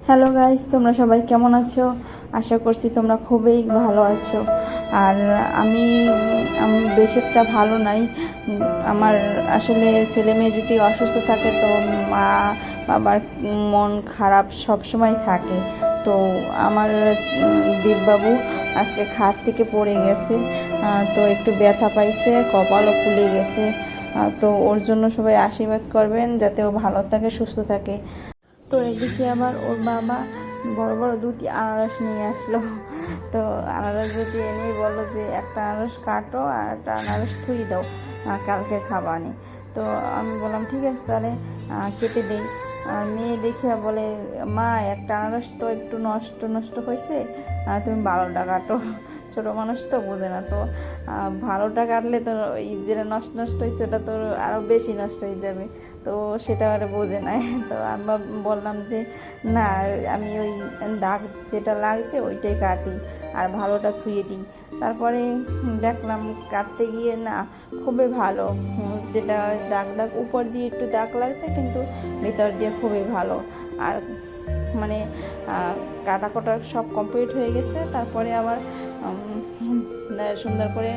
Hello guys, তোমরা সবাই কেমন আছো? আশা করছি তোমরা খুবই ভালো আছো। আর আমি আমি বেশ একটা ভালো নাই। আমার আসলে ছেলে মেয়ে যদি অসুস্থ থাকে তো মা বাবার মন খারাপ সব সময় থাকে। তো আমার দীপবাবু আজকে খাট থেকে পড়ে গেছে, তো একটু ব্যথা পাইছে, কপালও ফুলে গেছে। তো ওর জন্য সবাই আশীর্বাদ করবেন যাতে ও ভালো থাকে, সুস্থ থাকে। তো এদিকে আবার ওর বাবা বড় বড় দুটি আনারস নিয়ে আসলো। তো আনারস দুটি এনেই বললো যে একটা আনারস কাটো আর একটা আনারস থুই দাও, কালকে খাবানি। তো আমি বললাম ঠিক আছে তাহলে কেটে দেই। মেয়ে দেখে বলে, মা একটা আনারস তো একটু নষ্ট নষ্ট হয়েছে, তুমি 12টা কাটো। ছোটো মানুষ তো বোঝে না। তো 12টা কাটলে তো ওই যেটা নষ্ট নষ্ট হয়েছে ওটা তো আরও বেশি নষ্ট হয়ে যাবে। তো সেটা আর বোঝে না। তো আমরা বললাম যে না, আমি ওই দাগ যেটা লাগছে ওইটাই কাটি আর ভালোটা ধুয়ে দিই। তারপরে দেখলাম কাটতে গিয়ে না, খুবই ভালো। যেটা দাগ দাগ উপর দিয়ে একটু দাগ লাগছে, কিন্তু ভিতর দিয়ে খুবই ভালো। আর মানে কাটা কাটা সব কমপ্লিট হয়ে গেছে। তারপরে আবার সুন্দর করে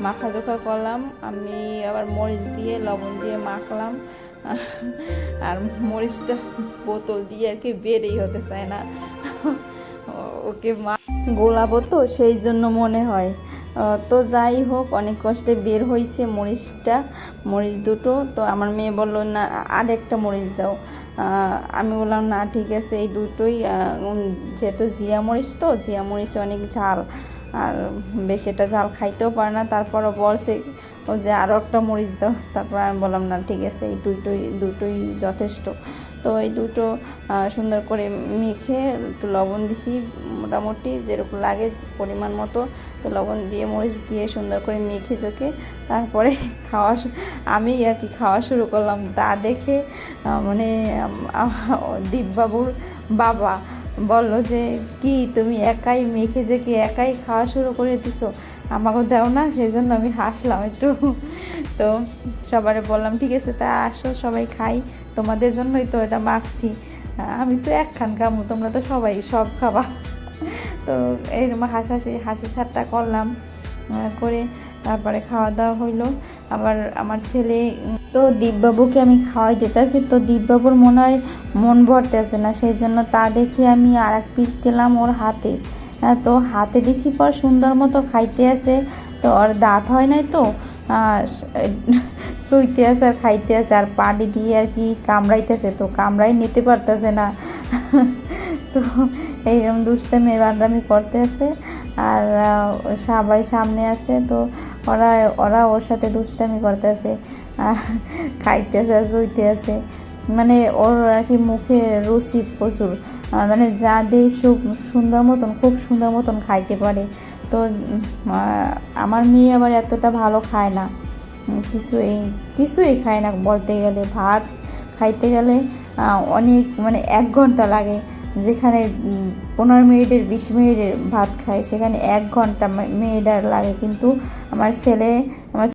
মাখা জোখা করলাম। আমি আবার মরিচ দিয়ে লবণ দিয়ে মাখলাম। আর মরিচটা বোতল দিয়ে আর কি বেরই হতে চায় না, ওকে গোলাবো তো সেই জন্য মনে হয়। তো যাই হোক, অনেক কষ্টে বের হয়েছে মরিচ দুটো। তো আমার মেয়ে বললো না আর একটা মরিচ দাও। আমি বললাম না ঠিক আছে, এই দুটোই যেহেতু জিয়া মরিচ অনেক ঝাল, আর বেশ এটা ঝাল খাইতেও পারে না। তারপরও বলছে ও যে আরও একটা মরিচ দাও। তারপর আমি বললাম না ঠিক আছে, এই দুটোই যথেষ্ট। তো এই দুটো সুন্দর করে মেখে একটু লবণ দিছি, মোটামুটি যেরকম লাগে পরিমাণ মতো। তো লবণ দিয়ে মরিচ দিয়ে সুন্দর করে মেখে চোখে তারপরে আমি আর কি খাওয়া শুরু করলাম। তা দেখে মানে দীপবাবুর বাবা বললো যে কি তুমি একাই মেখে যেকে একাই খাওয়া শুরু করে দিছো, আমাকে দাও না? সেই জন্য আমি হাসলাম একটু। তো সবারে বললাম ঠিক আছে তা আসো সবাই খাই, তোমাদের জন্যই তো এটা মাখছি, আমি তো একখান খাবো, তোমরা তো সবাই সব খাবা। তো এরকম হাসি ঠাট্টা করলাম করে তারপরে খাওয়া দাওয়া হইলো। আবার আমার ছেলে তো দীপবাবুকে আমি খাওয়াই দিতেছি, তো দীপবাবুর মনে হয় মন ভরতেছে না, সেই জন্য তা দেখে আমি আর এক পিস দিলাম ওর হাতে। তো হাতে দিছি পর সুন্দর মতো খাইতে আছে। তো ওর দাঁত হয় নাই, তো শুইতে আছে আর খাইতে আছে, আর পানি দিয়ে আর কি কামড়াইতেছে, তো কামড়াই নিতে পারতেছে না। তো এইরকম দুষ্টামি বান্ডামি করতে আছে। আর সবাই সামনে আছে, তো ওরা ওর সাথে দুষ্টামি করতে আছে, খাইতে আছে, শুইতে আছে। মানে ওর আর কি মুখে রুচি প্রচুর, মানে যা দিয়ে খুব সুন্দর মতন খাইতে পারে। তো আমার মেয়ে আবার এতটা ভালো খায় না, কিছুই খায় না বলতে গেলে। ভাত খাইতে গেলে অনেক মানে 1 ঘন্টা লাগে, যেখানে 15 মিনিটের 20 মিনিটের ভাত খায় সেখানে 1 ঘন্টা মেয়েটার লাগে। কিন্তু আমার ছেলে